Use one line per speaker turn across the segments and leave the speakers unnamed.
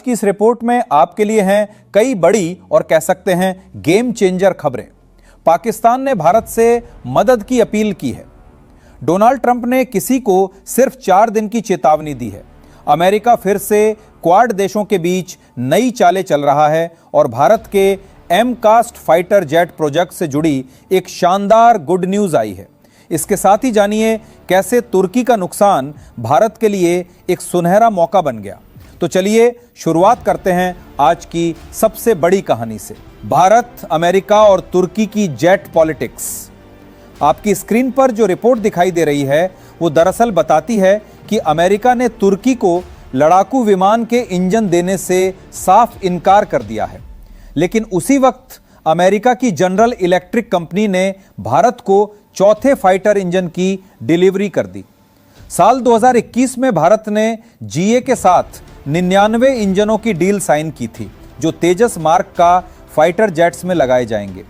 की इस रिपोर्ट में आपके लिए हैं कई बड़ी और कह सकते हैं गेम चेंजर खबरें। पाकिस्तान ने भारत से मदद की अपील की है। डोनाल्ड ट्रंप ने किसी को सिर्फ 4 दिन की चेतावनी दी है। अमेरिका फिर से क्वाड देशों के बीच नई चालें चल रहा है और भारत के एमकास्ट फाइटर जेट प्रोजेक्ट से जुड़ी एक शानदार गुड न्यूज आई है। इसके साथ ही जानिए कैसे तुर्की का नुकसान भारत के लिए एक सुनहरा मौका बन गया। तो चलिए शुरुआत करते हैं आज की सबसे बड़ी कहानी से, भारत, अमेरिका और तुर्की की जेट पॉलिटिक्स। आपकी स्क्रीन पर जो रिपोर्ट दिखाई दे रही है वो दरअसल बताती है कि अमेरिका ने तुर्की को लड़ाकू विमान के इंजन देने से साफ इनकार कर दिया है। लेकिन उसी वक्त अमेरिका की जनरल इलेक्ट्रिक कंपनी ने भारत को चौथे फाइटर इंजन की डिलीवरी कर दी। साल 2021 में भारत ने जीए के साथ 99 इंजनों की डील साइन की थी जो तेजस मार्क का फाइटर जेट्स में लगाए जाएंगे।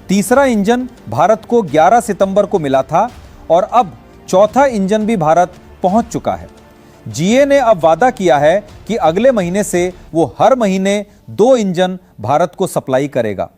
तीसरा इंजन भारत को 11 सितंबर को मिला था और अब चौथा इंजन भी भारत पहुंच चुका है। जीए ने अब वादा किया है कि अगले महीने से वो हर महीने 2 इंजन भारत को सप्लाई करेगा।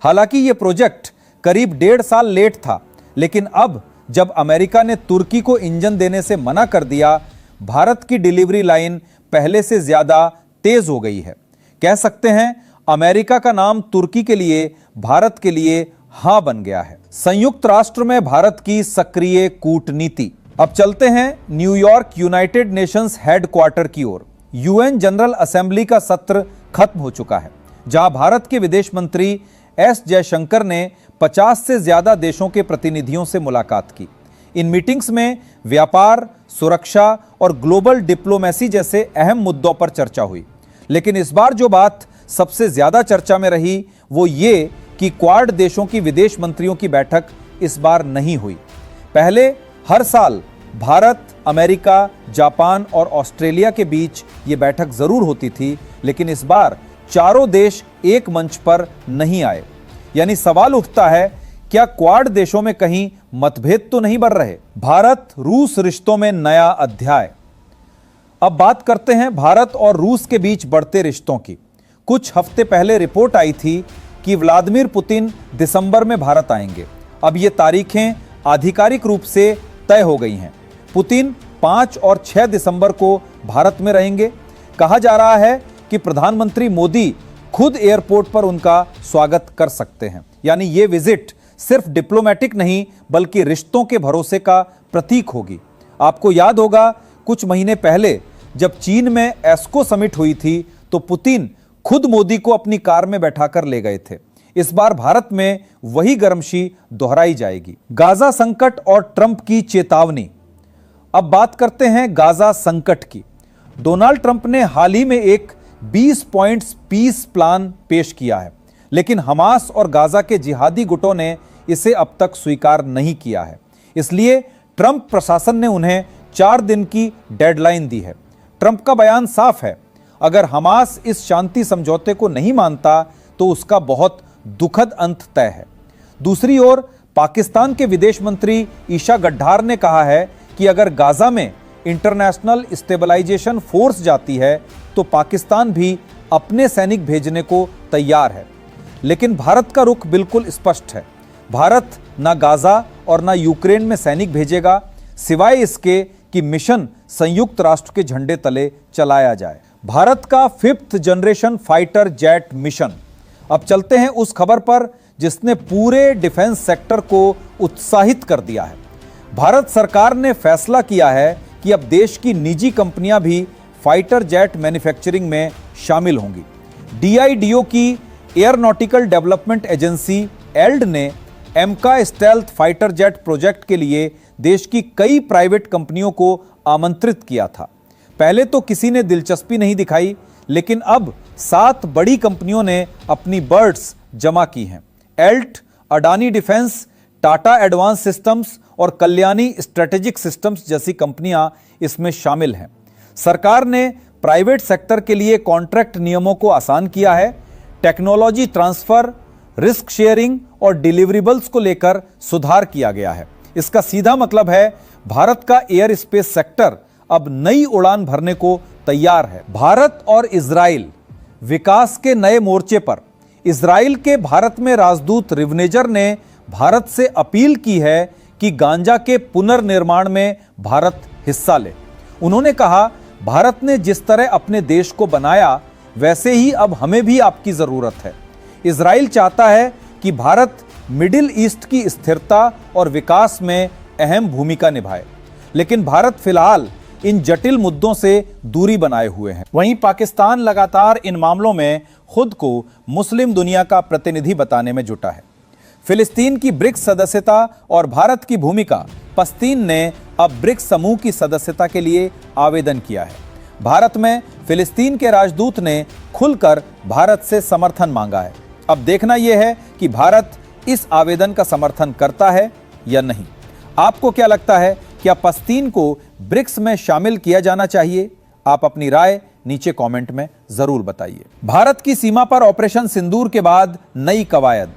हालांकि ये प्रोजेक्ट करीब 1.5 साल लेट था, लेकिन अब जब अमेरिका ने तुर्की को इंजन देने से मना कर दिया, भारत की डिलीवरी लाइन पहले से ज्यादा तेज हो गई है। कह सकते हैं अमेरिका का नाम तुर्की के लिए भारत के लिए हां बन गया है। संयुक्त राष्ट्र में भारत की सक्रिय कूटनीति। अब चलते हैं न्यूयॉर्क यूनाइटेड नेशंस हेडक्वार्टर की ओर। यूएन जनरल असेंबली का सत्र खत्म हो चुका है, जहां भारत के विदेश मंत्री एस जयशंकर ने 50 से ज्यादा देशों के प्रतिनिधियों से मुलाकात की। इन मीटिंग्स में व्यापार, सुरक्षा और ग्लोबल डिप्लोमेसी जैसे अहम मुद्दों पर चर्चा हुई। लेकिन इस बार जो बात सबसे ज्यादा चर्चा में रही वो ये कि क्वाड देशों की विदेश मंत्रियों की बैठक इस बार नहीं हुई। पहले हर साल भारत, अमेरिका, जापान और ऑस्ट्रेलिया के बीच ये बैठक जरूर होती थी, लेकिन इस बार चारों देश एक मंच पर नहीं आए। यानी सवाल उठता है, क्या क्वाड देशों में कहीं मतभेद तो नहीं बढ़ रहे? भारत रूस रिश्तों में नया अध्याय। अब बात करते हैं भारत और रूस के बीच बढ़ते रिश्तों की। कुछ हफ्ते पहले रिपोर्ट आई थी कि व्लादिमीर पुतिन दिसंबर में भारत आएंगे। अब ये तारीखें आधिकारिक रूप से तय हो गई हैं। पुतिन 5 और 6 दिसंबर को भारत में रहेंगे। कहा जा रहा है कि प्रधानमंत्री मोदी खुद एयरपोर्ट पर उनका स्वागत कर सकते हैं। यानी ये विजिट सिर्फ डिप्लोमेटिक नहीं बल्कि रिश्तों के भरोसे का प्रतीक होगी। आपको याद होगा कुछ महीने पहले जब चीन में एस्को समिट हुई थी तो पुतिन खुद मोदी को अपनी कार में बैठाकर ले गए थे। इस बार भारत में वही गर्मशी दोहराई जाएगी। गाजा संकट और ट्रंप की चेतावनी। अब बात करते हैं गाजा संकट की। डोनाल्ड ट्रंप ने हाल ही में एक 20 पॉइंट्स पीस प्लान पेश किया है, लेकिन हमास और गाजा के जिहादी गुटों ने इसे अब तक स्वीकार नहीं किया है। इसलिए ट्रंप प्रशासन ने उन्हें 4 दिन की डेडलाइन दी है। ट्रंप का बयान साफ है, अगर हमास इस शांति समझौते को नहीं मानता तो उसका बहुत दुखद अंत तय है। दूसरी ओर पाकिस्तान के विदेश मंत्री ईशा गड्ढार ने कहा है कि अगर गाजा में इंटरनेशनल स्टेबलाइजेशन फोर्स जाती है तो पाकिस्तान भी अपने सैनिक भेजने को तैयार है। लेकिन भारत का रुख बिल्कुल स्पष्ट है। भारत ना गाजा और ना यूक्रेन में सैनिक भेजेगा, सिवाय इसके कि मिशन संयुक्त राष्ट्र के झंडे तले चलाया जाए। भारत का 5th generation fighter jet mission. अब चलते हैं उस खबर पर जिसने पूरे डिफेंस सेक्टर को उत्साहित कर दिया है। भारत सरकार ने फैसला किया है कि अब देश की निजी कंपनियां भी फाइटर जेट मैन्युफैक्चरिंग में शामिल होंगी। डीआईडीओ की एयरोनॉटिकल डेवलपमेंट एजेंसी एल्ड ने एमका स्टेल्थ फाइटर जेट प्रोजेक्ट के लिए देश की कई प्राइवेट कंपनियों को आमंत्रित किया था। पहले तो किसी ने दिलचस्पी नहीं दिखाई, लेकिन अब 7 बड़ी कंपनियों ने अपनी बर्ड्स जमा की हैं। Alt, Adani defence, Tata advance systems और कल्याणी स्ट्रेटेजिक सिस्टम्स जैसी कंपनियां इसमें शामिल हैं। सरकार ने प्राइवेट सेक्टर के लिए कॉन्ट्रैक्ट नियमों को आसान किया है। टेक्नोलॉजी ट्रांसफर, रिस्क शेयरिंग और डिलीवरेबल्स को लेकर सुधार किया गया है। इसका सीधा मतलब है भारत का एयर स्पेस सेक्टर अब नई उड़ान भरने को तैयार है। भारत और इजराइल विकास के नए मोर्चे पर इजराइल के भारत में राजदूत रिवनेजर ने भारत से अपील की है कि गांजा के पुनर्निर्माण में भारत हिस्सा ले। उन्होंने कहा, भारत ने जिस तरह अपने देश को बनाया वैसे ही अब हमें भी आपकी जरूरत है। इजराइल चाहता है कि भारत मिडिल ईस्ट की स्थिरता और विकास में अहम भूमिका निभाए, लेकिन भारत फिलहाल इन जटिल मुद्दों से दूरी बनाए हुए हैं। वहीं पाकिस्तान लगातार इन मामलों में खुद को मुस्लिम दुनिया का प्रतिनिधि बताने में जुटा है। फिलिस्तीन की ब्रिक्स सदस्यता और भारत की भूमिका, पश्तीन ने अब ब्रिक्स समूह की सदस्यता के लिए आवेदन किया है। भारत में फिलिस्तीन के राजदूत ने खुलकर भारत से समर्थन मांगा है। अब देखना यह है कि भारत इस आवेदन का समर्थन करता है या नहीं। आपको क्या लगता है, क्या पश्तीन को ब्रिक्स में शामिल किया जाना चाहिए? आप अपनी राय नीचे कमेंट में जरूर बताइए। भारत की सीमा पर ऑपरेशन सिंदूर के बाद नई कवायद।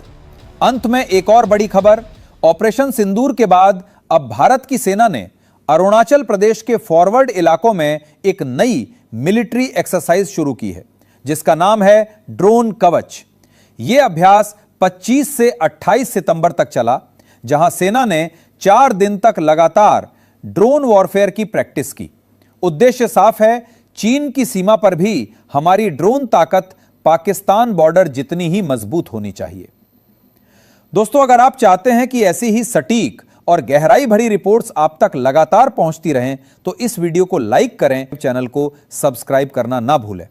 अंत में एक और बड़ी खबर। ऑपरेशन सिंदूर के बाद अब भारत की सेना ने अरुणाचल प्रदेश के फॉरवर्ड इलाकों में एक नई मिलिट्री एक्सरसाइज शुरू की है, जिसका नाम है ड्रोन कवच। यह अभ्यास 25 से 28 सितंबर तक चला, जहां सेना ने 4 दिन तक लगातार ड्रोन वॉरफेयर की प्रैक्टिस की। उद्देश्य साफ है, चीन की सीमा पर भी हमारी ड्रोन ताकत पाकिस्तान बॉर्डर जितनी ही मजबूत होनी चाहिए। दोस्तों, अगर आप चाहते हैं कि ऐसी ही सटीक और गहराई भरी रिपोर्ट्स आप तक लगातार पहुंचती रहें, तो इस वीडियो को लाइक करें, चैनल को सब्सक्राइब करना ना भूलें।